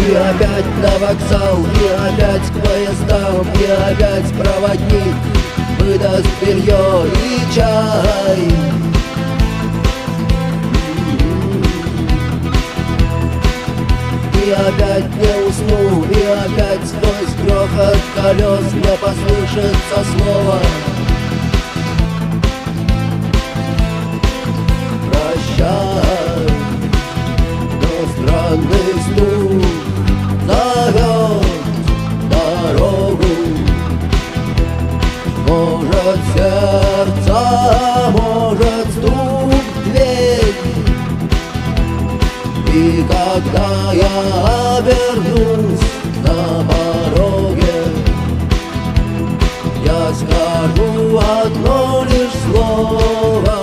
И опять на вокзал, и опять к поездам, и опять проводник выдаст белье и чай. И опять не усну, и опять сквозь грохот колес мне послышится слово: прощай. Но странный стук зовет дорогу. Может, сердце, может, стук дверь. И когда я обернусь на пороге, я скажу одно лишь слово: